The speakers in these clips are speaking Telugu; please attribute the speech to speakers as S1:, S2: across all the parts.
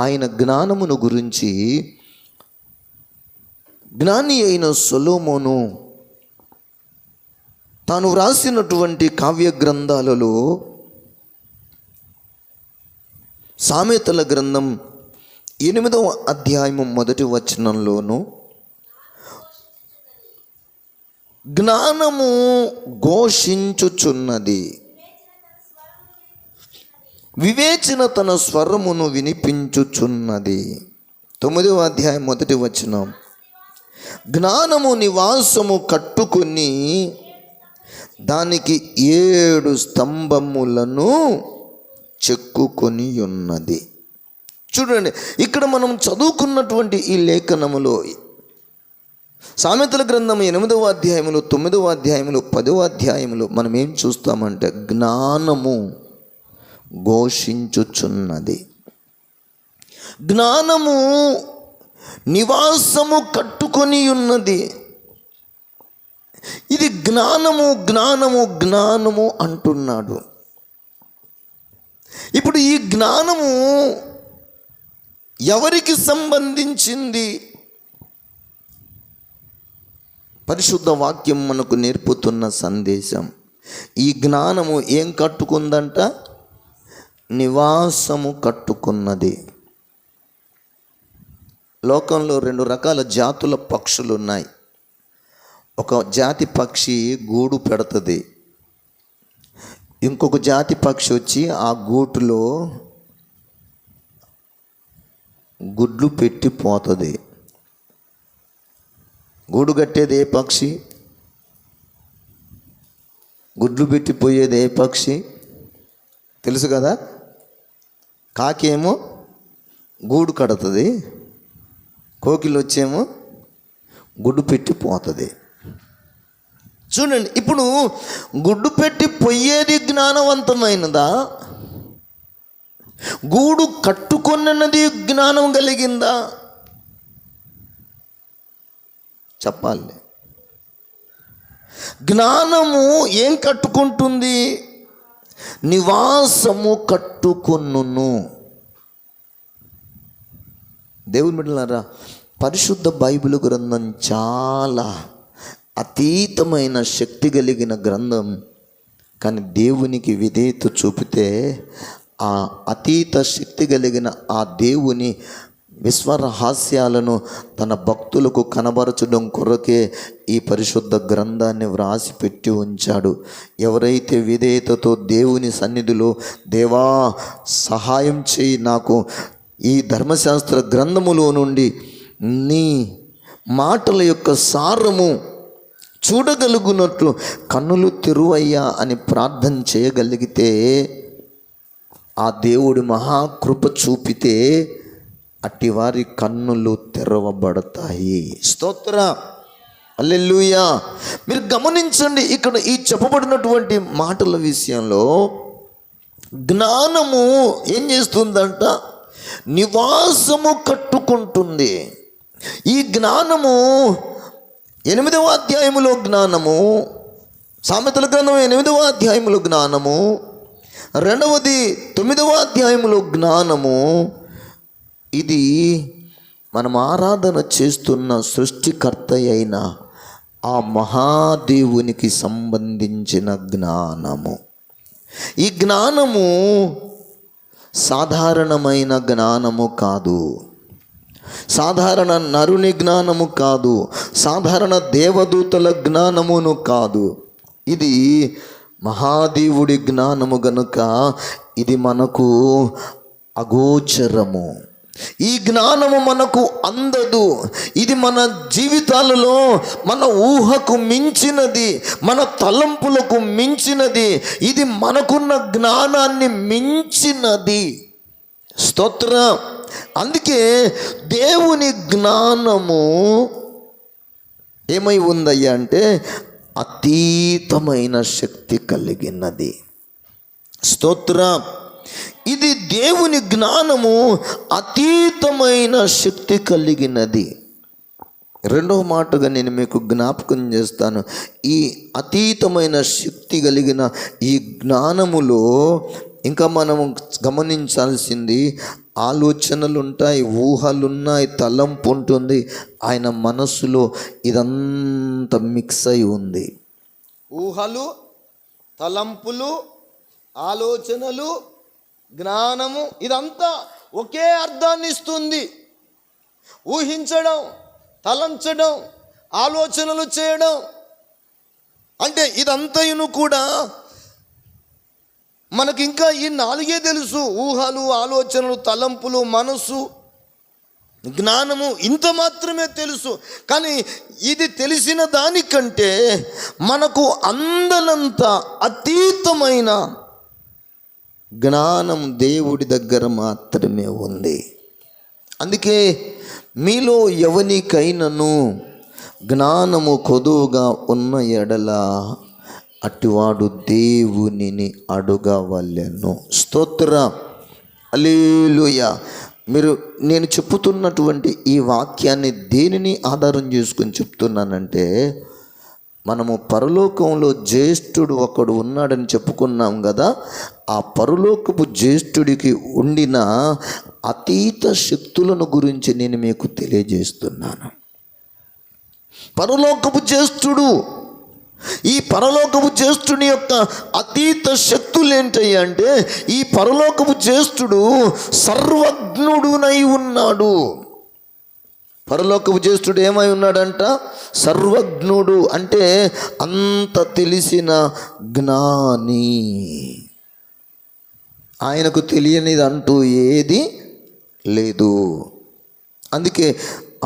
S1: ఆయన జ్ఞానమును గురించి జ్ఞాని అయిన సొలొమోను తాను వ్రాసినటువంటి కావ్య గ్రంథాలలో సామెతల గ్రంథం 8వ అధ్యాయము 1వ వచనంలోను జ్ఞానము ఘోషించుచున్నది, వివేచన తన స్వరమును వినిపించుచున్నది. 9వ అధ్యాయం 1వ వచనం, జ్ఞానము నివాసము కట్టుకుని దానికి 7 స్తంభములను చెక్కుకొని ఉన్నది. చూడండి, ఇక్కడ మనం చదువుకున్నటువంటి ఈ లేఖనములో సామెతల గ్రంథం 8వ అధ్యాయములు, 9వ అధ్యాయములు, 10వ అధ్యాయములు మనం ఏం చూస్తామంటే జ్ఞానము ఘోషించుచున్నది, జ్ఞానము నివాసము కట్టుకొని ఉన్నది. ఇది జ్ఞానము జ్ఞానము జ్ఞానము అంటున్నాడు. ఇప్పుడు ఈ జ్ఞానము ఎవరికి సంబంధించింది? పరిశుద్ధ వాక్యం మనకు నేర్పుతున్న సందేశం. ఈ జ్ఞానము ఏం కట్టుకుందంట? నివాసము కట్టుకున్నది. లోకంలో 2 రకాల జాతుల పక్షులు ఉన్నాయి. ఒక జాతి పక్షి గూడు పెడుతుంది, ఇంకొక జాతి పక్షి వచ్చి ఆ గూటులో గుడ్లు పెట్టి పోతుంది. గూడు కట్టేది ఏ పక్షి? గుడ్లు పెట్టిపోయేది ఏ పక్షి? తెలుసు కదా. కాకేమో గూడు కడుతుంది, కోకిలు వచ్చేమో గుడ్డు పెట్టి పోతుంది. చూడండి, ఇప్పుడు గుడ్డు పెట్టి పోయేది జ్ఞానవంతమైనదా? గూడు కట్టుకొన్నది జ్ఞానం కలిగిందా? చెప్పాలి. జ్ఞానము ఏం కట్టుకుంటుంది? నివాసము కట్టుకొనును. దేవుని బిడ్డలారా, పరిశుద్ధ బైబిల్ గ్రంథం చాలా అతీతమైన శక్తి కలిగిన గ్రంథం. కానీ దేవునికి విధేయత చూపితే ఆ అతీత శక్తి కలిగిన ఆ దేవుని విశ్వరహస్యాలను తన భక్తులకు కనబరచడం కొరకే ఈ పరిశుద్ధ గ్రంథాన్ని వ్రాసి పెట్టి ఉంచాడు. ఎవరైతే విధేయతతో దేవుని సన్నిధిలో దేవా సహాయం చేయి, నాకు ఈ ధర్మశాస్త్ర గ్రంథములో నుండి నీ మాటల యొక్క సారము చూడగలుగునట్లు కన్నులు తెరువయ్యా అని ప్రార్థన చేయగలిగితే, ఆ దేవుడి మహాకృప చూపితే అట్టివారి కన్నులు తెరవబడతాయి. స్తోత్ర, హల్లెలూయా. మీరు గమనించండి, ఇక్కడ ఈ చెప్పబడినటువంటి మాటల విషయంలో జ్ఞానము ఏం చేస్తుందంట? నివాసము కట్టుకుంటుంది. ఈ జ్ఞానము 8వ అధ్యాయములో జ్ఞానము, సామెతల గ్రంథం 8వ అధ్యాయములో జ్ఞానము, 2వది 9వ అధ్యాయములో జ్ఞానము. ఇది మనం ఆరాధన చేస్తున్న సృష్టికర్త అయిన ఆ మహాదేవునికి సంబంధించిన జ్ఞానము. ఈ జ్ఞానము సాధారణమైన జ్ఞానము కాదు, సాధారణ నరుని జ్ఞానము కాదు, సాధారణ దేవదూతల జ్ఞానమును కాదు. ఇది మహాదేవుడి జ్ఞానము గనుక ఇది మనకు అగోచరము. ఈ జ్ఞానము మనకు అందదు. ఇది మన జీవితాలలో మన ఊహకు మించినది, మన తలంపులకు మించినది. ఇది మనకున్న జ్ఞానాన్ని మించినది. స్తోత్ర. అందుకే దేవుని జ్ఞానము ఏమై ఉందయ్యా అంటే అతీతమైన శక్తి కలిగినది. స్తోత్ర. ఇది దేవుని జ్ఞానము అతీతమైన శక్తి కలిగినది. రెండవ మాటగా నేను మీకు జ్ఞాపకం చేస్తాను. ఈ అతీతమైన శక్తి కలిగిన ఈ జ్ఞానములో ఇంకా మనము గమనించాల్సింది, ఆలోచనలు ఉంటాయి, ఊహలున్నాయి, తలంపు ఉంటుంది. ఆయన మనస్సులో ఇదంతా మిక్స్ అయి ఉంది. ఊహలు, తలంపులు, ఆలోచనలు, జ్ఞానము, ఇదంతా ఒకే అర్థాన్ని ఇస్తుంది. ఊహించడం, తలంచడం, ఆలోచనలు చేయడం అంటే ఇదంతయును కూడా మనకి ఇంకా ఈ నాలుగే తెలుసు. ఊహలు, ఆలోచనలు, తలంపులు, మనసు, జ్ఞానము, ఇంత మాత్రమే తెలుసు. కానీ ఇది తెలిసిన దానికంటే మనకు అందనంత అతీతమైన జ్ఞానం దేవుడి దగ్గర మాత్రమే ఉంది. అందుకే మీలో ఎవనికైనను జ్ఞానము కొదువుగా ఉన్న ఎడల అటువాడు దేవునిని అడుగవలెను. స్తోత్ర, హల్లెలూయా. నేను చెప్పుతున్నటువంటి ఈ వాక్యాన్ని దేనిని ఆధారం చేసుకుని చెప్తున్నానంటే, మనము పరలోకంలో జ్యేష్ఠుడు ఒకడు ఉన్నాడని చెప్పుకున్నాం కదా. ఆ పరలోకపు జ్యేష్ఠుడికి ఉండిన అతీత శక్తులను గురించి నేను మీకు తెలియజేస్తున్నాను. పరలోకపు జ్యేష్ఠుడు, ఈ పరలోకపు జ్యేష్ఠుని యొక్క అతీత శక్తులు ఏంటయ్యా అంటే, ఈ పరలోకపు జ్యేష్ఠుడు సర్వజ్ఞుడునై ఉన్నాడు. పరలోకపు జ్యేష్ఠుడు ఏమై ఉన్నాడంట? సర్వజ్ఞుడు. అంటే అంత తెలిసిన జ్ఞాని. ఆయనకు తెలియనిది అంటూ ఏది లేదు. అందుకే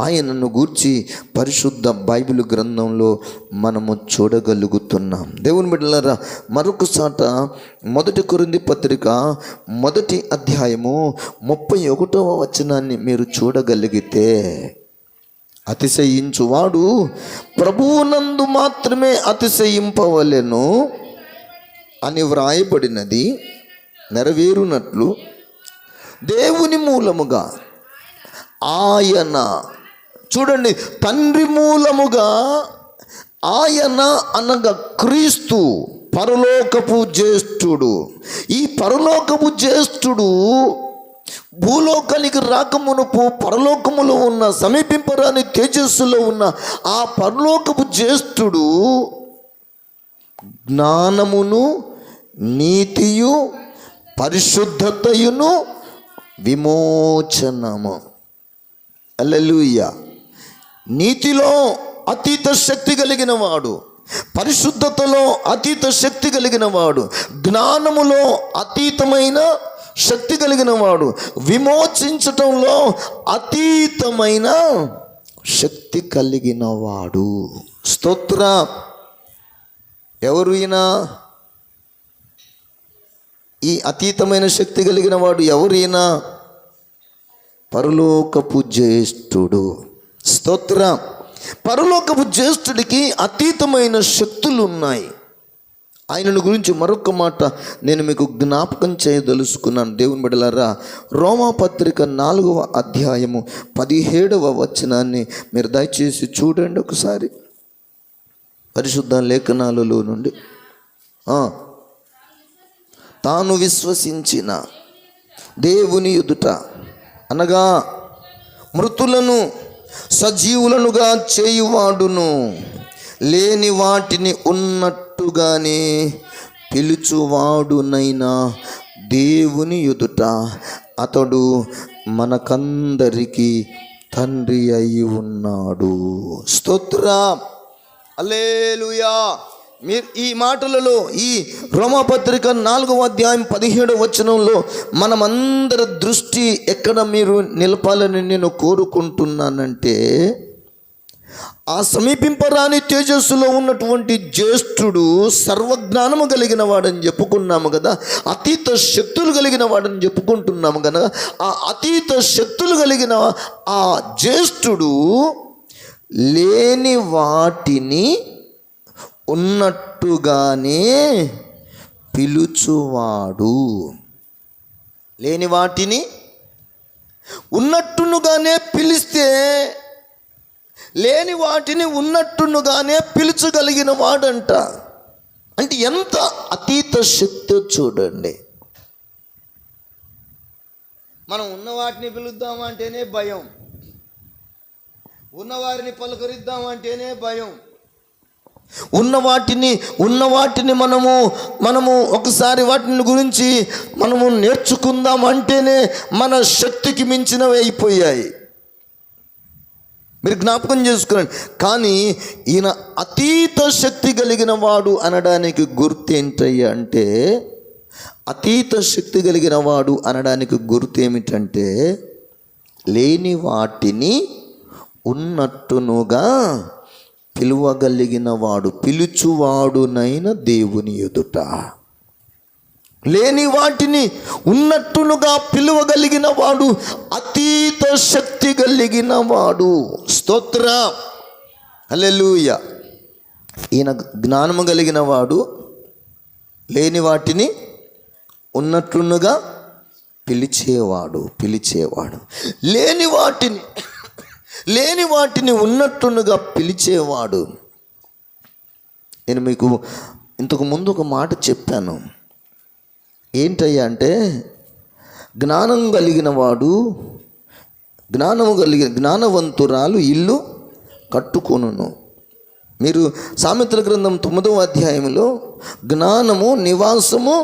S1: ఆయనను గూర్చి పరిశుద్ధ బైబిల్ గ్రంథంలో మనము చూడగలుగుతున్నాం. దేవుని బిడ్డలారా, మరొకసాట 1 కొరింథీ పత్రిక 1వ అధ్యాయము 31వ వచనాన్ని మీరు చూడగలిగితే, అతిశయించువాడు ప్రభువునందు మాత్రమే అతిశయింపవలెను అని వ్రాయబడినది నెరవేరునట్లు దేవుని మూలముగా ఆయన, చూడండి, తండ్రి మూలముగా ఆయన అనగా క్రీస్తు పరలోకపు జ్యేష్ఠుడు. ఈ పరలోకపు జ్యేష్ఠుడు భూలోకానికి రాకమునుపు పరలోకములో ఉన్న సమీపింపరాని తేజస్సులో ఉన్న ఆ పరలోకపు జ్యేష్ఠుడు జ్ఞానమును, నీతియు, పరిశుద్ధతయును, విమోచనము. హల్లెలూయా. నీతిలో అతీత శక్తి కలిగిన వాడు, పరిశుద్ధతలో అతీత శక్తి కలిగిన వాడు, జ్ఞానములో అతీతమైన శక్తి కలిగిన వాడు, విమోచించటంలో అతీతమైన శక్తి కలిగిన వాడు. స్తోత్ర. ఎవరు ఈయన? ఈ అతీతమైన శక్తి కలిగిన వాడు ఎవరైనా? పరలోకపు జ్యేష్ఠుడు. స్తోత్ర. పరలోకపు జ్యేష్ఠుడికి అతీతమైన శక్తులు ఉన్నాయి. ఆయనను గురించి మరొక మాట నేను మీకు జ్ఞాపకం చేయదలుచుకున్నాను. దేవుని బిడ్డలారా, రోమాపత్రిక 4వ అధ్యాయము 17వ వచనాన్ని మీరు దయచేసి చూడండి ఒకసారి. పరిశుద్ధ లేఖనాలలో నుండి, తాను విశ్వసించిన దేవుని ఎదుట అనగా మృతులను సజీవులనుగా చేయువాడును, లేని వాటిని ఉన్నట్టుగానే పిలుచువాడునైనా దేవుని ఎదుట అతడు మనకందరికీ తండ్రి అయి ఉన్నాడు. స్తోత్ర, హల్లెలూయా. మీరు ఈ మాటలలో, ఈ రోమాపత్రిక 4వ అధ్యాయం 17వ వచనంలో మనమందరి దృష్టి ఎక్కడ మీరు నిలపాలని నేను కోరుకుంటున్నానంటే, ఆ సమీపింపరాని తేజస్సులో ఉన్నటువంటి జ్యేష్ఠుడు సర్వజ్ఞానము కలిగిన వాడని చెప్పుకున్నాము కదా, అతీత శక్తులు కలిగిన వాడని చెప్పుకుంటున్నాము కదా. ఆ అతీత శక్తులు కలిగిన ఆ జ్యేష్ఠుడు లేని వాటిని ఉన్నట్టుగానే పిలుచువాడు. లేని వాటిని ఉన్నట్టుగానే పిలిస్తే, లేని వాటిని ఉన్నట్టుగానే పిలుచగలిగిన వాడంట. అంటే ఎంత అతీత శక్తి చూడండి. మనం ఉన్న వాటిని పిలుద్దామంటేనే భయం, ఉన్నవారిని పలకరిద్దామంటేనే భయం. ఉన్న వాటిని మనము ఒకసారి వాటిని గురించి మనము నేర్చుకుందాం అంటేనే మన శక్తికి మించినవి అయిపోయాయి. మీరు జ్ఞాపకం చేసుకున్నాను. కానీ ఈయన అతీత శక్తి కలిగిన వాడు అనడానికి గుర్తు ఏంటయ్యా అంటే, అతీత శక్తి కలిగిన వాడు అనడానికి గుర్తు ఏమిటంటే, లేని వాటిని ఉన్నట్టునుగా పిలువగలిగిన వాడు, పిలుచువాడునైన దేవుని ఎదుట. లేని వాటిని ఉన్నట్టునుగా పిలువగలిగిన వాడు, అతీత శక్తి కలిగిన వాడు. స్తోత్ర, హల్లెలూయా. ఈయన జ్ఞానము కలిగిన వాడు, లేని వాటిని ఉన్నట్టునుగా పిలిచేవాడు. లేని వాటిని ఉన్నట్టునుగా పిలిచేవాడు. నేను మీకు ఇంతకు ముందు ఒక మాట చెప్పాను. ఏంటయ్యా అంటే, జ్ఞానవంతురాలు ఇల్లు కట్టుకొనును. మీరు సామెతల గ్రంథం 9వ అధ్యాయంలో జ్ఞానము నివాసము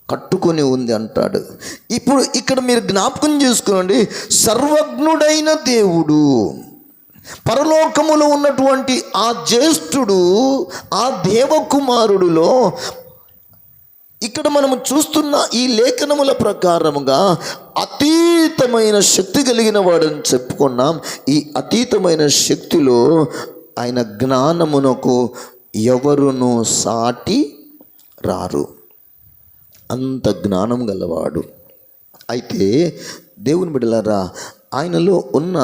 S1: కట్టుకొని ఉంది అంటాడు. ఇప్పుడు ఇక్కడ మీరు జ్ఞాపకం చేసుకోండి, సర్వజ్ఞుడైన దేవుడు, పరలోకములో ఉన్నటువంటి ఆ జ్యేష్ఠుడు, ఆ దేవకుమారుడులో ఇక్కడ మనము చూస్తున్న ఈ లేఖనముల ప్రకారముగా అతీతమైన శక్తి కలిగిన వాడని చెప్పుకున్నాం. ఈ అతీతమైన శక్తిలో ఆయన జ్ఞానమునకు ఎవరునూ సాటి రారు. అంత జ్ఞానం గలవాడు. అయితే దేవుని బిడ్డలారా, ఆయనలో ఉన్న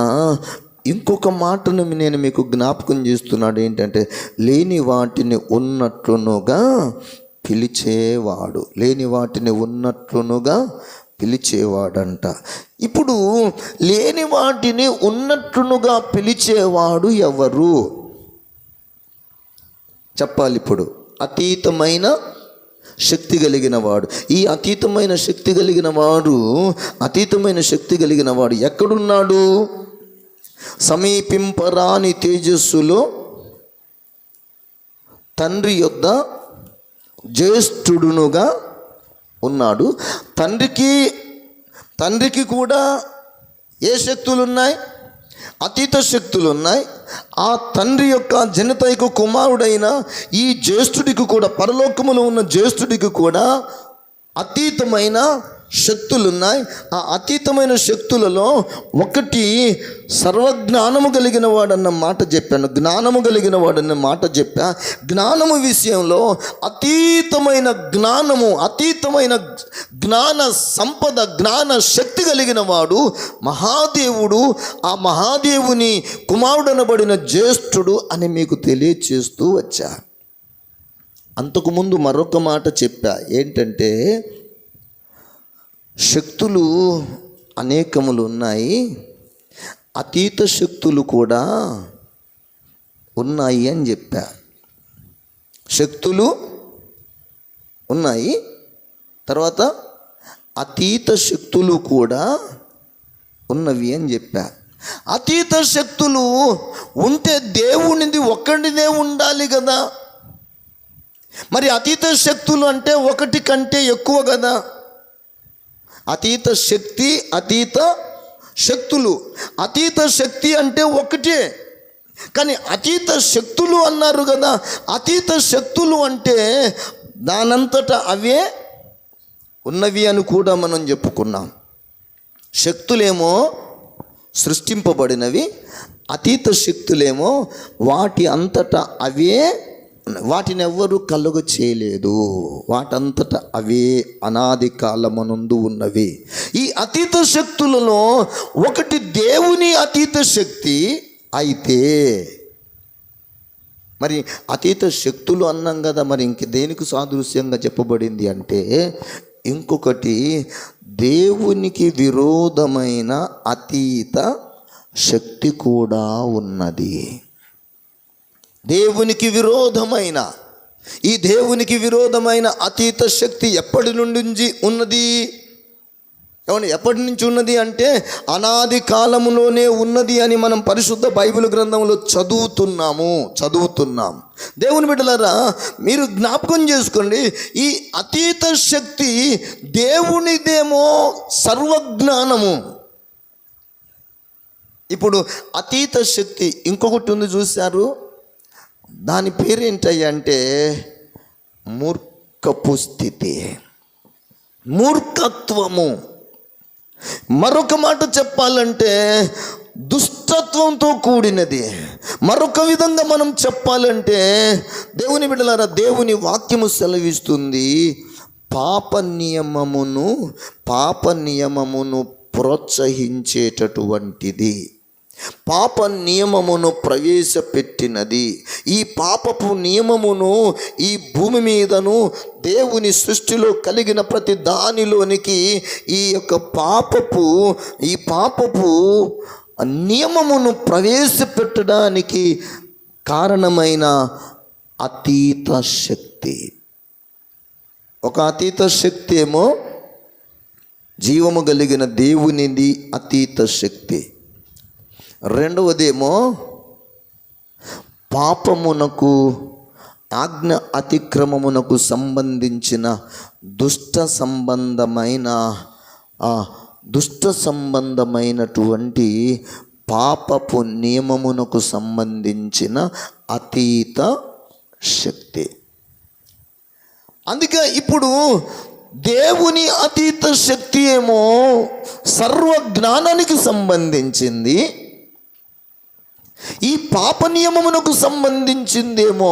S1: ఇంకొక మాటను నేను మీకు జ్ఞాపకం చేస్తున్నాడు. ఏంటంటే, లేని వాటిని ఉన్నట్లునుగా పిలిచేవాడంట. ఇప్పుడు లేని వాటిని ఉన్నట్లుగా పిలిచేవాడు ఎవరు చెప్పాలి. ఇప్పుడు అతీతమైన శక్తి కలిగిన వాడు. ఈ అతీతమైన శక్తి కలిగిన వాడు ఎక్కడున్నాడు? సమీపింపరాని తేజస్సులో తండ్రి యొద్ద జ్యేష్ఠుడునుగా ఉన్నాడు. తండ్రికి కూడా ఏ శక్తులు ఉన్నాయి? అతీత శక్తులు ఉన్నాయి. ఆ తండ్రి యొక్క జనతైక కుమారుడైన ఈ జ్యేష్ఠుడికి కూడా, పరలోకములో ఉన్న జ్యేష్ఠుడికి కూడా అతీతమైన శక్తులున్నాయి. ఆ అతీతమైన శక్తులలో ఒకటి సర్వజ్ఞానము కలిగిన వాడన్న మాట చెప్పాను. జ్ఞానము విషయంలో అతీతమైన జ్ఞాన సంపద, జ్ఞాన శక్తి కలిగిన వాడు మహాదేవుడు. ఆ మహాదేవుని కుమారుడనబడిన జ్యేష్ఠుడు అని మీకు తెలియచేస్తూ వచ్చా. అంతకుముందు మరొక మాట చెప్పా. ఏంటంటే, శక్తులు అనేకములు ఉన్నాయి, అతీత శక్తులు కూడా ఉన్నాయి అని చెప్పా. శక్తులు ఉన్నాయి, తర్వాత అతీత శక్తులు కూడా ఉన్నవి అని చెప్పా. అతీత శక్తులు ఉంటే దేవునిది ఒక్కడినే ఉండాలి కదా. మరి అతీత శక్తులు అంటే ఒకటి కంటే ఎక్కువ కదా. అతీత శక్తి, అతీత శక్తులు. అతీత శక్తి అంటే ఒకటే, కానీ అతీత శక్తులు అన్నారు కదా. అతీత శక్తులు అంటే దానంతటా అవే ఉన్నవి అని కూడా మనం చెప్పుకున్నాం. శక్తులేమో సృష్టింపబడినవి, అతీత శక్తులేమో వాటి అంతటా అవే, వాటిని ఎవ్వరూ కలుగ చేయలేదు, వాటంతటా అవే అనాది కాలమునందు ఉన్నవి. ఈ అతీత శక్తులలో ఒకటి దేవుని అతీత శక్తి అయితే, మరి అతీత శక్తులు అన్నాం కదా, మరి ఇంక దేనికి సాదృశ్యంగా చెప్పబడింది అంటే, ఇంకొకటి దేవునికి విరోధమైన అతీత శక్తి కూడా ఉన్నది. దేవునికి విరోధమైన దేవునికి విరోధమైన అతీత శక్తి ఎప్పటి నుండి ఉన్నది? ఏమండి, ఎప్పటి నుంచి ఉన్నది అంటే అనాది కాలములోనే ఉన్నది అని మనం పరిశుద్ధ బైబిల్ గ్రంథంలో చదువుతున్నాం. దేవుని బిడ్డలారా, మీరు జ్ఞాపకం చేసుకోండి, ఈ అతీత శక్తి దేవునిదేమో సర్వజ్ఞానము. ఇప్పుడు అతీత శక్తి ఇంకొకటి ఉంది, చూశారు? దాని పేరేంటయ్యా అంటే మూర్ఖపు స్థితి, మూర్ఖత్వము. మరొక మాట చెప్పాలంటే దుష్టత్వంతో కూడినది. మరొక విధంగా మనం చెప్పాలంటే, దేవుని బిడ్డలారా, దేవుని వాక్యము సెలవిస్తుంది, పాప నియమమును ప్రోత్సహించేటటువంటిది, పాప నియమమును ప్రవేశపెట్టినది. ఈ పాపపు నియమమును ఈ భూమి మీదను దేవుని సృష్టిలో కలిగిన ప్రతి దానిలోనికి ఈ యొక్క పాపపు నియమమును ప్రవేశపెట్టడానికి కారణమైన అతీత శక్తి. ఒక అతీత శక్తి ఏమో జీవము కలిగిన దేవునిది అతీత శక్తి. రెండవదేమో పాపమునకు, ఆజ్ఞ అతిక్రమమునకు సంబంధించిన దుష్ట సంబంధమైనటువంటి పాపపు నియమమునకు సంబంధించిన అతీత శక్తి. అందుకే ఇప్పుడు దేవుని అతీత శక్తి ఏమో సర్వజ్ఞానానికి సంబంధించింది, ఈ పాప నియమమునకు సంబంధించిందేమో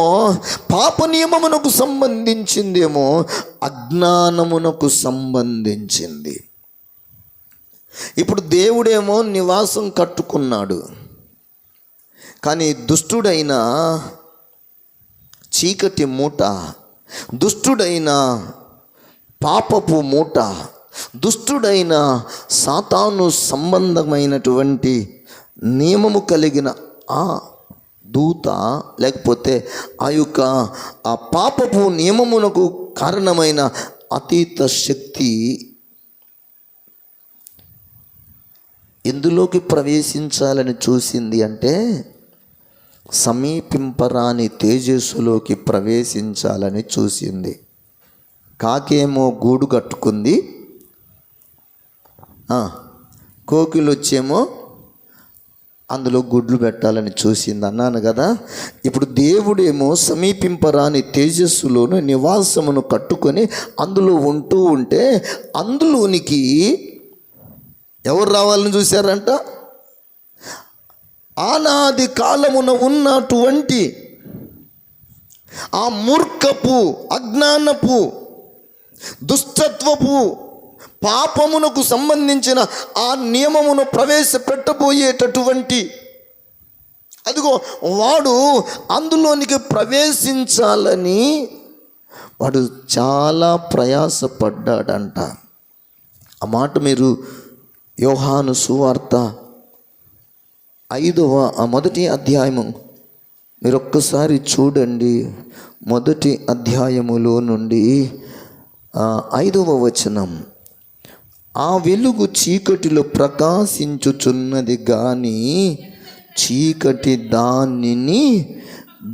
S1: అజ్ఞానమునకు సంబంధించింది. ఇప్పుడు దేవుడేమో నివాసం కట్టుకున్నాడు, కానీ దుష్టుడైన చీకటి మూట, దుష్టుడైన పాపపు మూట, దుష్టుడైన సాతాను సంబంధమైనటువంటి నియమము కలిగిన ఆ దూత, లేకపోతే ఆ పాపపు నియమమునకు కారణమైన అతీత శక్తి ఎందులోకి ప్రవేశించాలని చూసింది అంటే సమీపింపరాని తేజస్సులోకి ప్రవేశించాలని చూసింది. కాకేమో గూడు కట్టుకుంది, కోకిలు వచ్చేమో అందులో గుడ్లు పెట్టాలని చూసింది అన్నాను కదా. ఇప్పుడు దేవుడేమో సమీపింపరాని తేజస్సులోను నివాసమును కట్టుకొని అందులో ఉంటూ ఉంటే, అందులోనికి ఎవరు రావాలని చూశారంట? ఆనాది కాలమున ఉన్నటువంటి ఆ మూర్ఖపు, అజ్ఞానపు, దుష్టత్వపు, పాపమునకు సంబంధించిన ఆ నియమమును ప్రవేశపెట్టబోయేటటువంటి, అదిగో వాడు అందులోనికి ప్రవేశించాలని వాడు చాలా ప్రయాసపడ్డాడంట. ఆ మాట మీరు యోహాను సువార్త 5వ మొదటి అధ్యాయము మీరు ఒక్కసారి చూడండి. మొదటి అధ్యాయములో నుండి 5వ వచనం, ఆ వెలుగు చీకటిలో ప్రకాశించుచున్నది గాని చీకటి దానిని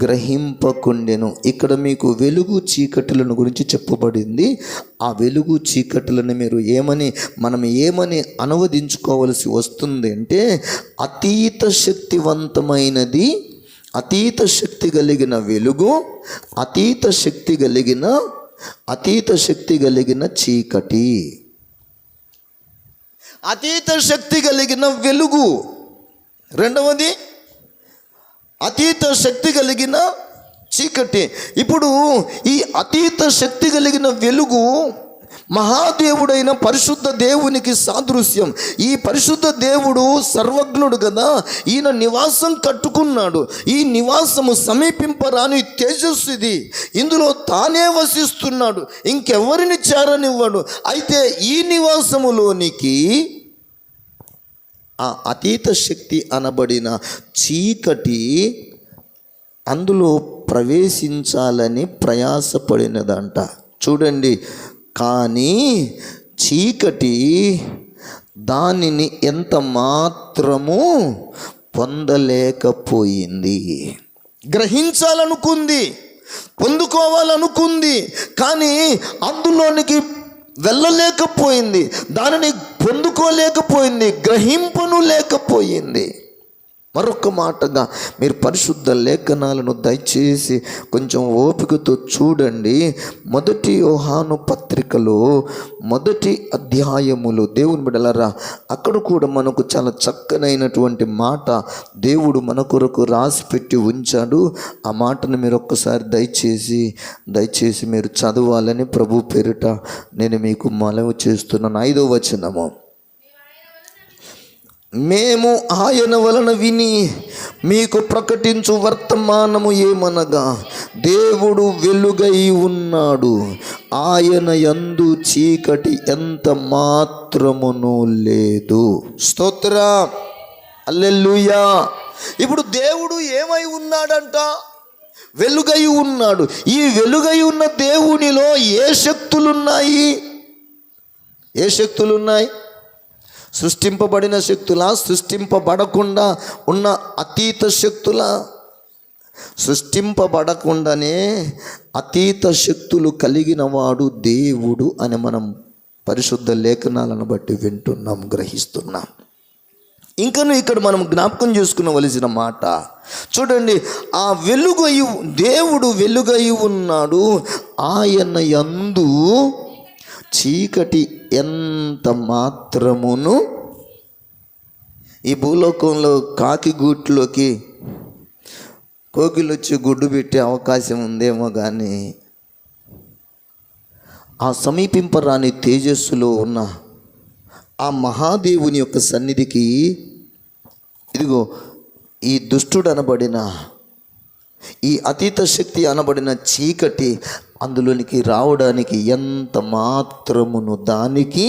S1: గ్రహింపకుండెను. ఇక్కడ మీకు వెలుగు చీకటిలను గురించి చెప్పబడింది. ఆ వెలుగు చీకటిలను మనం ఏమని అనువదించుకోవలసి వస్తుంది అంటే, అతీత శక్తివంతమైనది, అతీత శక్తి కలిగిన వెలుగు, అతీత శక్తి కలిగిన చీకటి. అతీత శక్తి కలిగిన వెలుగు, రెండవది అతీత శక్తి కలిగిన చీకటి. ఇప్పుడు ఈ అతీత శక్తి కలిగిన వెలుగు మహాదేవుడైన పరిశుద్ధ దేవునికి సాదృశ్యం. ఈ పరిశుద్ధ దేవుడు సర్వజ్ఞుడు కదా, ఈయన నివాసం కట్టుకున్నాడు. ఈ నివాసము సమీపింపరాని తేజస్సు ఇది, ఇందులో తానే వసిస్తున్నాడు, ఇంకెవరిని చేరనివ్వడు. అయితే ఈ నివాసములోనికి ఆ అతీత శక్తి అనబడిన చీకటి అందులో ప్రవేశించాలని ప్రయాసపడినదంట. చూడండి, కానీ చీకటి దానిని ఎంత మాత్రము పొందలేకపోయింది. గ్రహించాలనుకుంది, పొందుకోవాలనుకుంది, కానీ అందులోనికి వెళ్ళలేకపోయింది, దానిని పొందుకోలేకపోయింది, గ్రహింపును లేకపోయింది. మరొక మాటగా మీరు పరిశుద్ధ లేఖనాలను దయచేసి కొంచెం ఓపికతో చూడండి. మొదటి యోహాను పత్రికలో 1వ అధ్యాయములో దేవుని బిడ్డలారా, అక్కడ కూడా మనకు చాలా చక్కనైనటువంటి మాట దేవుడు మన కొరకు రాసి పెట్టి ఉంచాడు. ఆ మాటను మీరు ఒక్కసారి దయచేసి మీరు చదవాలని ప్రభు పేరిట నేను మీకు మనవి చేస్తున్నాను. 5వ వచనము, మేము ఆయన వలన విని మీకు ప్రకటించు వర్తమానము ఏమనగా, దేవుడు వెలుగై ఉన్నాడు, ఆయన యందు చీకటి ఎంత మాత్రమును లేదు. స్తోత్రం, హల్లెలూయా. ఇప్పుడు దేవుడు ఏమై ఉన్నాడంట? వెలుగై ఉన్నాడు. ఈ వెలుగై ఉన్న దేవునిలో ఏ శక్తులున్నాయి? ఏ శక్తులున్నాయి? సృష్టింపబడిన శక్తులా? సృష్టింపబడకుండా ఉన్న అతీత శక్తులా? సృష్టింపబడకుండానే అతీత శక్తులు కలిగిన వాడు దేవుడు అని మనం పరిశుద్ధ లేఖనాలను బట్టి వింటున్నాం, గ్రహిస్తున్నాం. ఇంకను ఇక్కడ మనం జ్ఞాపకం చేసుకునవలసిన మాట చూడండి. ఆ దేవుడు వెలుగై ఉన్నాడు, ఆయన యందు చీకటి ఎంత మాత్రమును. ఈ భూలోకంలో కాకి గూట్లోకి కోకిలొచ్చి గుడ్డు పెట్టే అవకాశం ఉందేమో కానీ ఆ సమీపింపరాని తేజస్సులో ఉన్న ఆ మహాదేవుని యొక్క సన్నిధికి ఇదిగో ఈ దుష్టుడు అనబడిన, ఈ అతీత శక్తి అనబడిన చీకటి అందులోనికి రావడానికి ఎంత మాత్రమును దానికి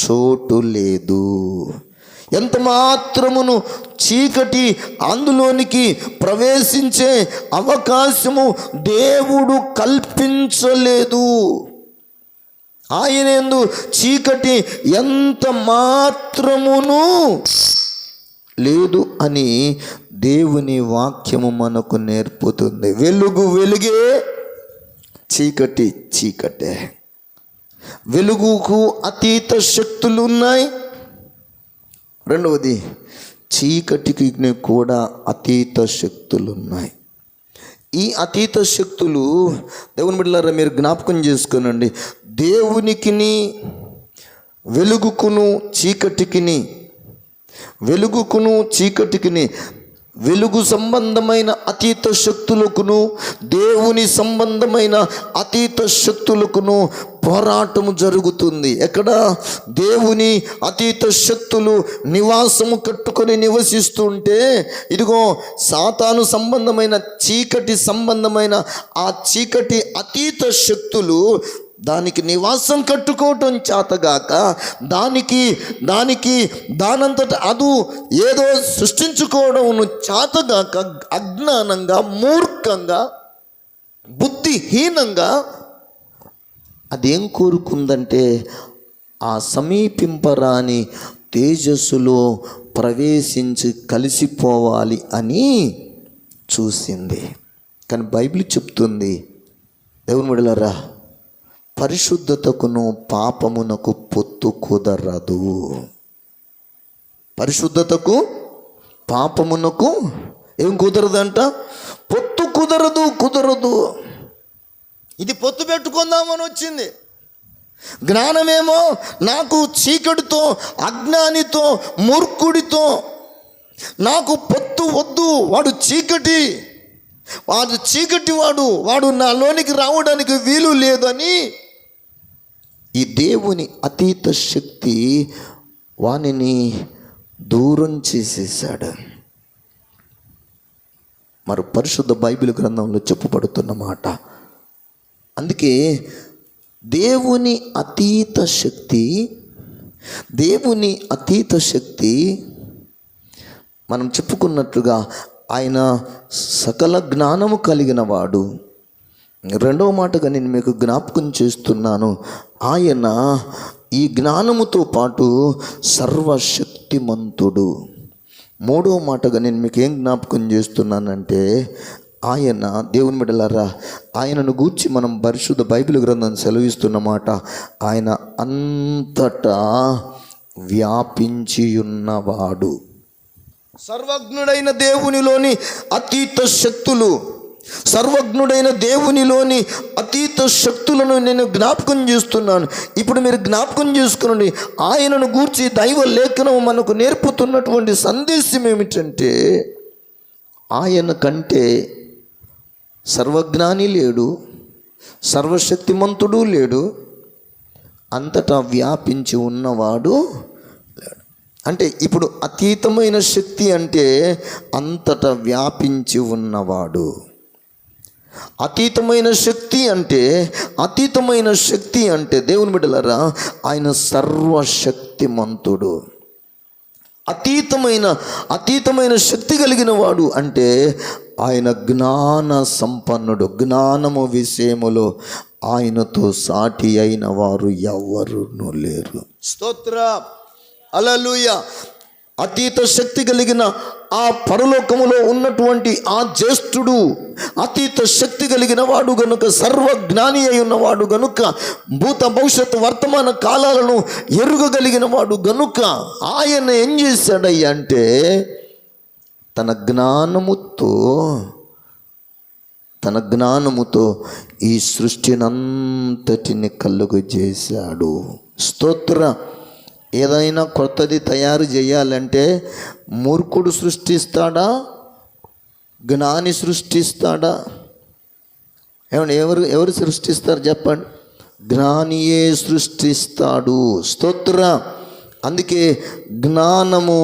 S1: చోటు లేదు. ఎంత మాత్రమును చీకటి అందులోనికి ప్రవేశించే అవకాశము దేవుడు కల్పించలేదు. ఆయన యందు చీకటి ఎంత మాత్రమును లేదు అని దేవుని వాక్యము మనకు నేర్పుతుంది. వెలుగు వెలుగే, చీకటి చీకటే. వెలుగుకు అతీత శక్తులు ఉన్నాయి. రెండవది, చీకటికి కూడా అతీత శక్తులు ఉన్నాయి. ఈ అతీత శక్తులు దేవుని బిడ్డలారా మీరు జ్ఞాపకం చేసుకోనండి. దేవునికిని వెలుగుకును చీకటికిని వెలుగు సంబంధమైన అతీత శక్తులకును దేవుని సంబంధమైన అతీత శక్తులకును పోరాటము జరుగుతుంది. ఎక్కడ? దేవుని అతీత శక్తులు నివాసము కట్టుకొని నివసిస్తుంటే, ఇదిగో సాతాను సంబంధమైన చీకటి సంబంధమైన ఆ చీకటి అతీత శక్తులు దానికి నివాసం కట్టుకోవటం చేతగాక దానంతట అది ఏదో సృష్టించుకోవడం చేతగాక అజ్ఞానంగా, మూర్ఖంగా, బుద్ధిహీనంగా అదేం కోరుకుందంటే ఆ సమీపింపరాని తేజస్సులో ప్రవేశించి కలిసిపోవాలి అని చూసింది. కానీ బైబిల్ చెప్తుంది, దేవుని బిడ్డలారా, పరిశుద్ధతకును పాపమునకు పొత్తు కుదరదు. పరిశుద్ధతకు పాపమునకు ఏం కుదరదంట? పొత్తు కుదరదు. ఇది పొత్తు పెట్టుకుందామని వచ్చింది. జ్ఞానమేమో నాకు చీకటితో, అజ్ఞానితో, మూర్ఖుడితో నాకు పొత్తు వద్దు. వాడు చీకటి వాడు నాలోనికి రావడానికి వీలు లేదని ఈ దేవుని అతీత శక్తి వానిని దూరం చేసేసాడు. మరి పరిశుద్ధ బైబిల్ గ్రంథంలో చెప్పబడుతున్న మాట. అందుకే దేవుని అతీత శక్తి మనం చెప్పుకున్నట్లుగా ఆయన సకల జ్ఞానము కలిగిన వాడు. రెండవ మాటగా నేను మీకు జ్ఞాపకం చేస్తున్నాను, ఆయన ఈ జ్ఞానముతో పాటు సర్వశక్తిమంతుడు. మూడో మాటగా నేను మీకు ఏం జ్ఞాపకం చేస్తున్నానంటే, ఆయన దేవుని బిడ్డలారా, ఆయనను గూర్చి మనం పరిశుద్ధ బైబిల్ గ్రంథం సెలవిస్తున్నమాట, ఆయన అంతటా వ్యాపించి ఉన్నవాడు. సర్వజ్ఞుడైన దేవునిలోని అతీత శక్తులు, సర్వజ్ఞుడైన దేవునిలోని అతీత శక్తులను నేను జ్ఞాపకం చేస్తున్నాను. ఇప్పుడు మీరు జ్ఞాపకం చేసుకునండి, ఆయనను గూర్చి దైవ లేఖనం మనకు నేర్పుతున్నటువంటి సందేశం ఏమిటంటే, ఆయన కంటే సర్వజ్ఞాని లేడు, సర్వశక్తిమంతుడు లేడు, అంతటా వ్యాపించి ఉన్నవాడు లేడు. అంటే ఇప్పుడు అతీతమైన శక్తి అంటే అంతటా వ్యాపించి ఉన్నవాడు. అతీతమైన శక్తి అంటే దేవుని బిడ్డలారా, ఆయన సర్వశక్తిమంతుడు. అతీతమైన శక్తి కలిగిన వాడు అంటే ఆయన జ్ఞాన సంపన్నుడు. జ్ఞానము విషయములో ఆయనతో సాటి అయిన వారు ఎవరునూ లేరు. స్తోత్ర హల్లెలూయా. అతీత శక్తి కలిగిన ఆ పరలోకములో ఉన్నటువంటి ఆ జ్యేష్ఠుడు అతీత శక్తి కలిగిన వాడు గనుక, సర్వజ్ఞాని అయి ఉన్నవాడు గనుక, భూత భవిష్యత్తు వర్తమాన కాలాలను ఎరుగగలిగిన వాడు గనుక, ఆయన ఏం చేశాడయ్యా అంటే తన జ్ఞానముతో ఈ సృష్టినంతటిని కలుగజేశాడు. స్తోత్ర. ఏదైనా కొత్తది తయారు చేయాలంటే మూర్ఖుడు సృష్టిస్తాడా, జ్ఞాని సృష్టిస్తాడా? ఏమంటే ఎవరు సృష్టిస్తారు చెప్పండి? జ్ఞానియే సృష్టిస్తాడు. స్తోత్ర. అందుకే జ్ఞానము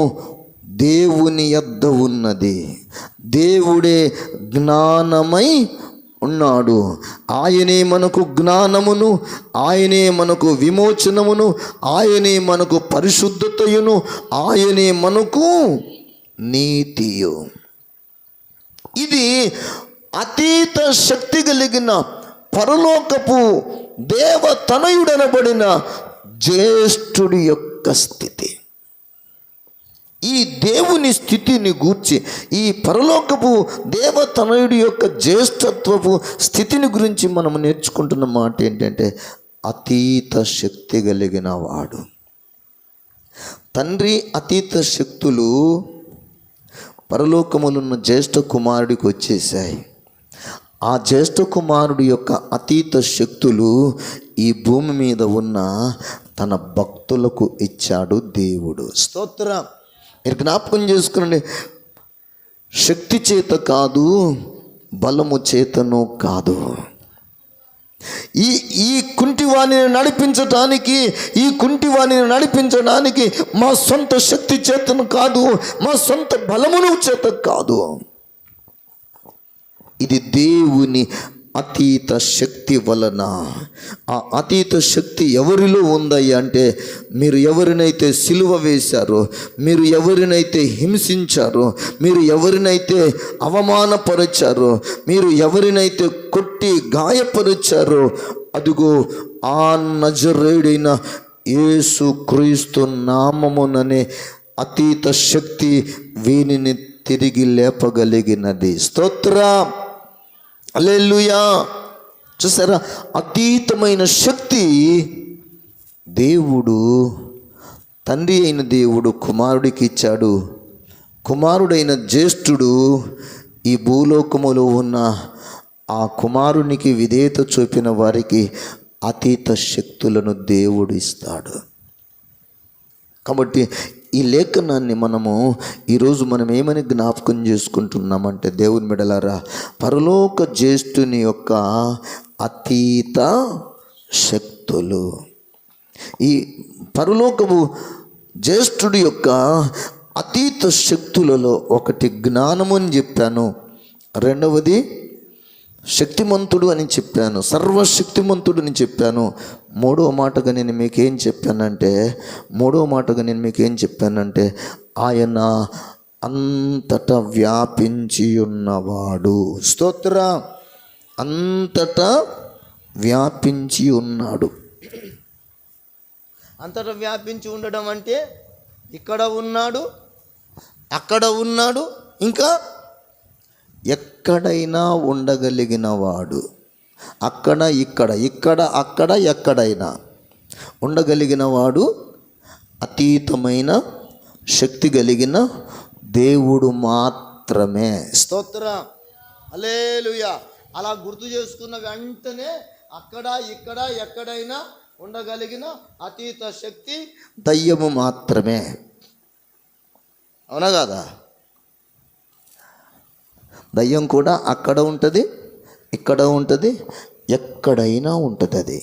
S1: దేవుని యొద్ద ఉన్నది, దేవుడే జ్ఞానమై ఉన్నాడు. ఆయనే మనకు జ్ఞానమును, ఆయనే మనకు విమోచనమును, ఆయనే మనకు పరిశుద్ధతయును, ఆయనే మనకు నీతియు. ఇది అతీత శక్తి కలిగిన పరలోకపు దేవతనయుడనబడిన జ్యేష్ఠుడి యొక్క స్థితి. ఈ దేవుని స్థితిని గూర్చి, ఈ పరలోకపు దేవతనయుడి యొక్క జ్యేష్ఠత్వపు స్థితిని గురించి మనం నేర్చుకుంటున్న మాట ఏంటంటే, అతీత శక్తి కలిగిన వాడు. తండ్రి అతీత శక్తులు పరలోకములున్న జ్యేష్ఠ కుమారుడికి వచ్చేసాయి. ఆ జ్యేష్ఠ కుమారుడి యొక్క అతీత శక్తులు ఈ భూమి మీద ఉన్న తన భక్తులకు ఇచ్చాడు దేవుడు. స్తోత్రం. మీరు జ్ఞాపకం చేసుకునండి, శక్తి చేత కాదు, బలము చేతను కాదు. ఈ కుంటివాణిని నడిపించడానికి మా సొంత శక్తి చేతను కాదు, మా సొంత బలమును చేత కాదు. ఇది దేవుని అతీత శక్తి వలన. ఆ అతీత శక్తి ఎవరిలో ఉందయ్యా అంటే, మీరు ఎవరినైతే సిలువ వేశారో, మీరు ఎవరినైతే హింసించారో, మీరు ఎవరినైతే అవమానపరిచారో, మీరు ఎవరినైతే కొట్టి గాయపరిచారో, అదిగో ఆ నజరేయుడైన యేసు క్రీస్తు నామముననే అతీత శక్తి వీనిని తిరిగి లేపగలిగినది. స్తోత్రం. హల్లెలూయా. చూసారా, అతీతమైన శక్తి దేవుడు, తండ్రి అయిన దేవుడు కుమారుడికి ఇచ్చాడు. కుమారుడైన జ్యేష్ఠుడు ఈ భూలోకములో ఉన్న ఆ కుమారునికి విధేయత చూపిన వారికి అతీత శక్తులను దేవుడు ఇస్తాడు. కాబట్టి ఈ లేఖనాన్ని ఈరోజు మనం ఏమని జ్ఞాపకం చేసుకుంటున్నామంటే, దేవుని బిడ్డలారా, పరలోక జ్యేష్ఠుని యొక్క అతీత శక్తులు. ఈ పరలోకము జ్యేష్ఠుడి యొక్క అతీత శక్తులలో ఒకటి జ్ఞానము అని చెప్పాను, రెండవది శక్తిమంతుడు అని చెప్పాను, సర్వశక్తిమంతుడు అని చెప్పాను. మూడవ మాటగా నేను మీకేం చెప్పానంటే ఆయన అంతటా వ్యాపించి ఉన్నవాడు. స్తోత్ర. అంతటా వ్యాపించి ఉన్నాడు. అంతటా వ్యాపించి ఉండడం అంటే ఇక్కడ ఉన్నాడు, అక్కడ ఉన్నాడు, ఇంకా ఎక్కడైనా ఉండగలిగిన వాడు. అక్కడ ఇక్కడ అక్కడ ఎక్కడైనా ఉండగలిగిన వాడు, అతీతమైన శక్తి కలిగిన దేవుడు మాత్రమే. స్తోత్రం, హల్లెలూయా. అలా గుర్తు చేసుకున్న వెంటనే అక్కడ ఇక్కడ ఎక్కడైనా ఉండగలిగిన అతీత శక్తి దయ్యము మాత్రమే. అవునా కాదా? దయ్యం కూడా అక్కడ ఉంటుంది, ఇక్కడ ఉంటుంది, ఎక్కడైనా ఉంటుంది. అది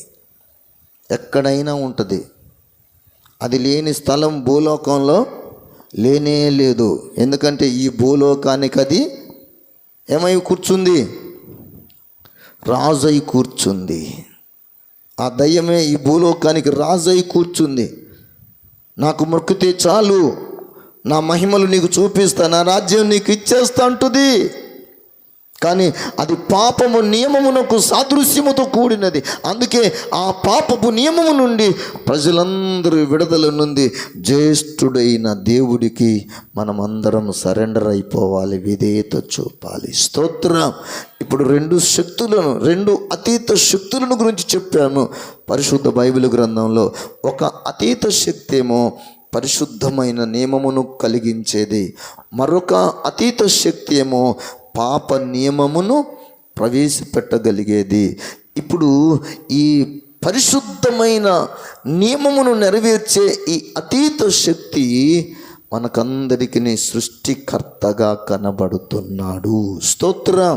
S1: ఎక్కడైనా ఉంటుంది. అది లేని స్థలం భూలోకంలో లేనే లేదు. ఎందుకంటే ఈ భూలోకానికి అది ఏమై కూర్చుంది? రాజై కూర్చుంది. ఆ దయ్యమే ఈ భూలోకానికి రాజై కూర్చుంది. నాకు మొక్కితే చాలు, నా మహిమలు నీకు చూపిస్తా, నా రాజ్యం నీకు ఇచ్చేస్తా అంటుంది. కానీ అది పాపము నియమమునకు సాదృశ్యముతో కూడినది. అందుకే ఆ పాపపు నియమము నుండి ప్రజలందరూ విడుదల నుండి జ్యేష్ఠుడైన దేవుడికి మనమందరం సరెండర్ అయిపోవాలి, విధేయత చూపాలి. స్తోత్రం. ఇప్పుడు రెండు అతీత శక్తులను గురించి చెప్పాను పరిశుద్ధ బైబిల్ గ్రంథంలో. ఒక అతీత శక్తి ఏమో పరిశుద్ధమైన నియమమును కలిగించేది, మరొక అతీత శక్తి ఏమో పాప నియమమును ప్రవేశపెట్టగలిగేది. ఇప్పుడు ఈ పరిశుద్ధమైన నియమమును నెరవేర్చే ఈ అతీత శక్తి మనకందరికీ సృష్టికర్తగా కనబడుతున్నాడు. స్తోత్రం.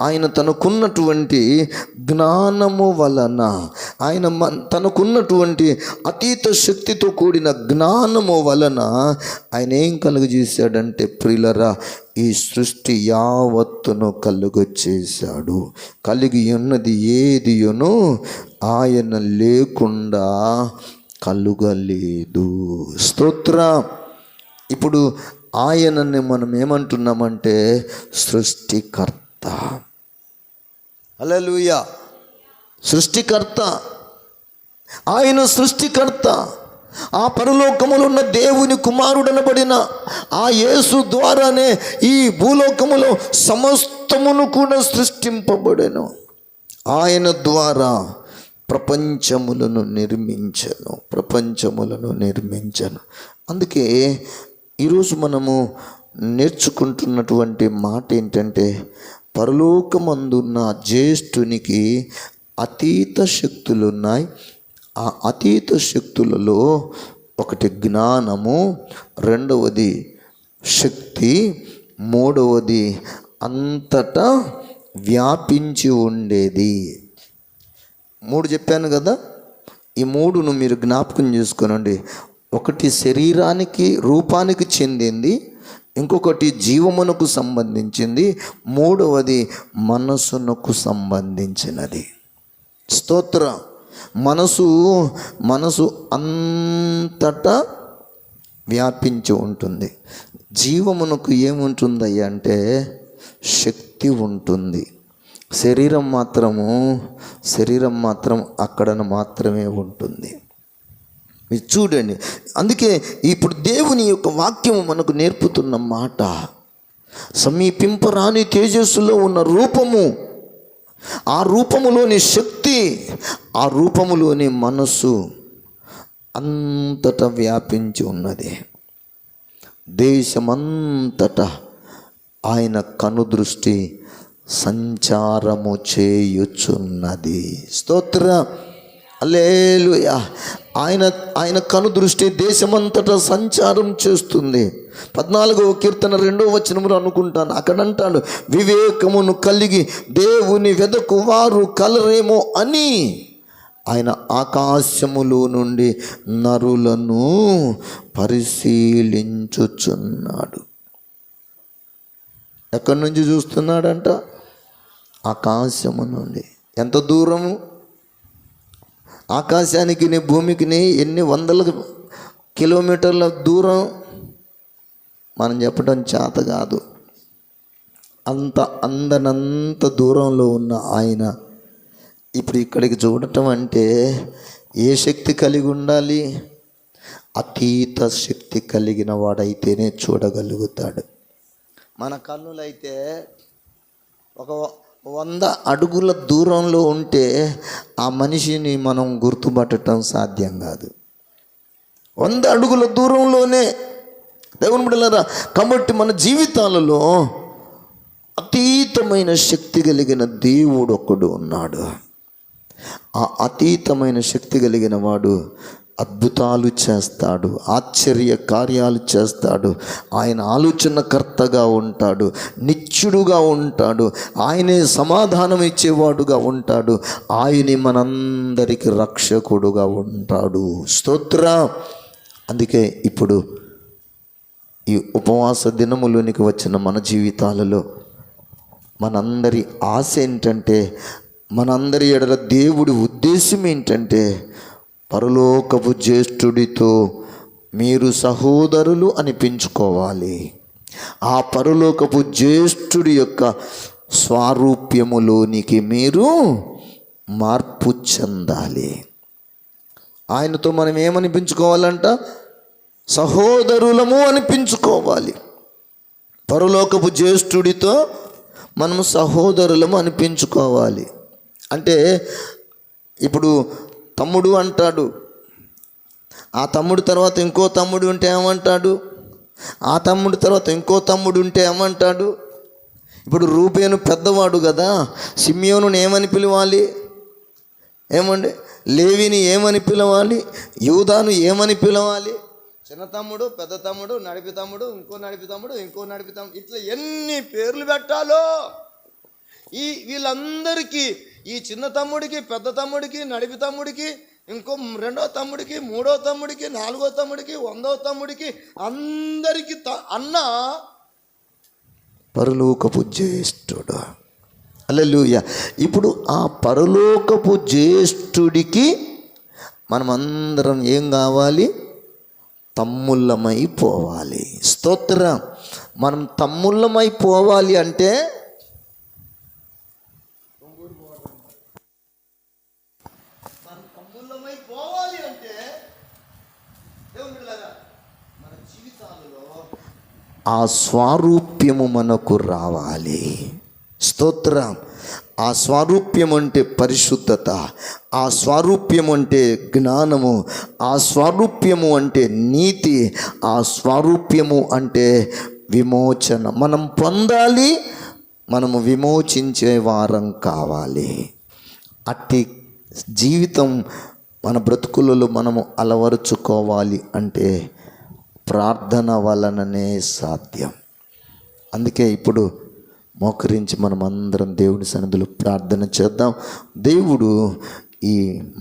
S1: ఆయన తనకున్నటువంటి జ్ఞానము వలన, తనకున్నటువంటి అతీత శక్తితో కూడిన జ్ఞానము వలన ఆయన ఏం కలుగజేశాడంటే, ప్రియులరా, ఈ సృష్టి యావత్తును కలుగచేశాడు. కలిగి ఉన్నది ఏదియును ఆయన లేకుండా కలుగలేదు. స్తోత్రం. ఇప్పుడు ఆయనని మనం ఏమంటున్నామంటే సృష్టికర్త. హల్లెలూయా. సృష్టికర్త. ఆయన సృష్టికర్త. ఆ పరలోకములో ఉన్న దేవుని కుమారుడనబడిన ఆ యేసు ద్వారానే ఈ భూలోకములో సమస్తమును కూడా సృష్టింపబడెను. ఆయన ద్వారా ప్రపంచములను నిర్మించను. అందుకే ఈరోజు మనము నేర్చుకుంటున్నటువంటి మాట ఏంటంటే, పరలోకమందున్న జ్యేష్ఠునికి అతీత శక్తులు ఉన్నాయి. ఆ అతీత శక్తులలో ఒకటి జ్ఞానము, రెండవది శక్తి, మూడవది అంతటా వ్యాపించి ఉండేది. 3 చెప్పాను కదా. ఈ 3ను మీరు జ్ఞాపకం చేసుకోనండి. ఒకటి శరీరానికి రూపానికి చెందింది, ఇంకొకటి జీవమునకు సంబంధించింది, మూడవది మనసునకు సంబంధించినది. స్తోత్రం. మనసు అంతటా వ్యాపించి ఉంటుంది. జీవమునకు ఏముంటుందయ్యా అంటే శక్తి ఉంటుంది. శరీరం మాత్రం అక్కడ మాత్రమే ఉంటుంది. మీరు చూడండి. అందుకే ఇప్పుడు దేవుని యొక్క వాక్యము మనకు నేర్పుతున్న మాట, సమీపింపరాని తేజస్సులో ఉన్న రూపము, ఆ రూపములోని శక్తి, ఆ రూపములోని మనస్సు అంతటా వ్యాపించి ఉన్నది. దేశమంతటా ఆయన కనుదృష్టి సంచారము చేయుచున్నది. స్తోత్రం. హల్లెలూయా. ఆయన కనుదృష్టి దేశమంతటా సంచారం చేస్తుంది. 14వ కీర్తన 2వ వచనములో అనుకుంటాను, అక్కడ అంటాడు, వివేకమును కలిగి దేవుని వెదకు వారు కలరేమో అని ఆయన ఆకాశములో నుండి నరులను పరిశీలించుచున్నాడు. ఎక్కడి నుంచి చూస్తున్నాడంట? ఆకాశము నుండి. ఎంత దూరము? ఆకాశానికి భూమికి ఎన్ని వందల కిలోమీటర్ల దూరం మనం చెప్పడం చేత కాదు. అందనంత దూరంలో ఉన్న ఆయన ఇప్పుడు ఇక్కడికి చూడటం అంటే ఏ శక్తి కలిగి ఉండాలి? అతీత శక్తి కలిగిన వాడైతేనే చూడగలుగుతాడు. మన కన్నులైతే ఒక 100 అడుగుల దూరంలో ఉంటే ఆ మనిషిని మనం గుర్తుపట్టడం సాధ్యం కాదు. 100 అడుగుల దూరంలోనే. దేవుని బిడ్డలారా, కాబట్టి మన జీవితాలలో అతీతమైన శక్తి కలిగిన దేవుడు ఒకడు ఉన్నాడు. ఆ అతీతమైన శక్తి కలిగిన వాడు అద్భుతాలు చేస్తాడు, ఆశ్చర్య కార్యాలు చేస్తాడు. ఆయన ఆలోచనకర్తగా ఉంటాడు, నిత్యుడుగా ఉంటాడు, ఆయనే సమాధానం ఇచ్చేవాడుగా ఉంటాడు, ఆయనే మనందరికి రక్షకుడుగా ఉంటాడు. స్తోత్రం. అందుకే ఇప్పుడు ఈ ఉపవాస దినములోనికి వచ్చిన మన జీవితాలలో మనందరి ఆశ ఏంటంటే, మనందరి ఎడల దేవుడి ఉద్దేశం ఏంటంటే, పరలోకపు జ్యేష్ఠుడితో మీరు సహోదరులు అనిపించుకోవాలి. ఆ పరలోకపు జ్యేష్ఠుడి యొక్క స్వారూప్యములోనికి మీరు మార్పు చెందాలి. ఆయనతో మనం ఏమనిపించుకోవాలంట? సహోదరులము అనిపించుకోవాలి. పరలోకపు జ్యేష్ఠుడితో మనము సహోదరులము అనిపించుకోవాలి. అంటే ఇప్పుడు తమ్ముడు అంటాడు, ఆ తమ్ముడు తర్వాత ఇంకో తమ్ముడు ఉంటే ఏమంటాడు? ఆ తమ్ముడు తర్వాత ఇంకో తమ్ముడు ఉంటే ఏమంటాడు? ఇప్పుడు రూబేను పెద్దవాడు కదా, సిమియోనుని ఏమని పిలవాలి? ఏమండి? లేవిని ఏమని పిలవాలి? యూదాను ఏమని పిలవాలి? చిన్న తమ్ముడు, పెద్ద తమ్ముడు, నడిపి తమ్ముడు, ఇంకో నడిపి తమ్ముడు, ఇంకో నడిపి తమ్ముడు, ఇట్లా ఎన్ని పేర్లు పెట్టాలో. వీళ్ళందరికీ, ఈ చిన్న తమ్ముడికి, పెద్ద తమ్ముడికి, నడిపి తమ్ముడికి, ఇంకో రెండో తమ్ముడికి, మూడో తమ్ముడికి, నాలుగో తమ్ముడికి, 100వ తమ్ముడికి, అందరికీ అన్న పరలోకపు జ్యేష్ఠుడు. హల్లెలూయా. ఇప్పుడు ఆ పరలోకపు జ్యేష్ఠుడికి మనమందరం ఏం కావాలి? తమ్ముళ్ళమై పోవాలి. స్తోత్రం. మనం తమ్ముళ్ళమై పోవాలి అంటే మన జీవితాలలో ఆ స్వారూప్యము మనకు రావాలి. స్తోత్రం. ఆ స్వారూప్యం అంటే పరిశుద్ధత, ఆ స్వారూప్యం అంటే జ్ఞానము, ఆ స్వారూప్యము అంటే నీతి, ఆ స్వారూప్యము అంటే విమోచన. మనం పొందాలి, మనము విమోచించే వారం కావాలి. అట్టి జీవితం మన బ్రతుకులలో మనము అలవరుచుకోవాలి అంటే ప్రార్థన వలననే సాధ్యం. అందుకే ఇప్పుడు మోకరించి మనం అందరం దేవుని సన్నిధిలో ప్రార్థన చేద్దాం. దేవుడు ఈ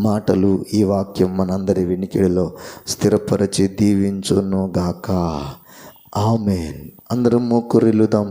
S1: మాటలు, ఈ వాక్యం మనందరి వినికిడిలో స్థిరపరిచి దీవించును గాక. ఆమేన్. అందరం మోకరిల్లుదాం.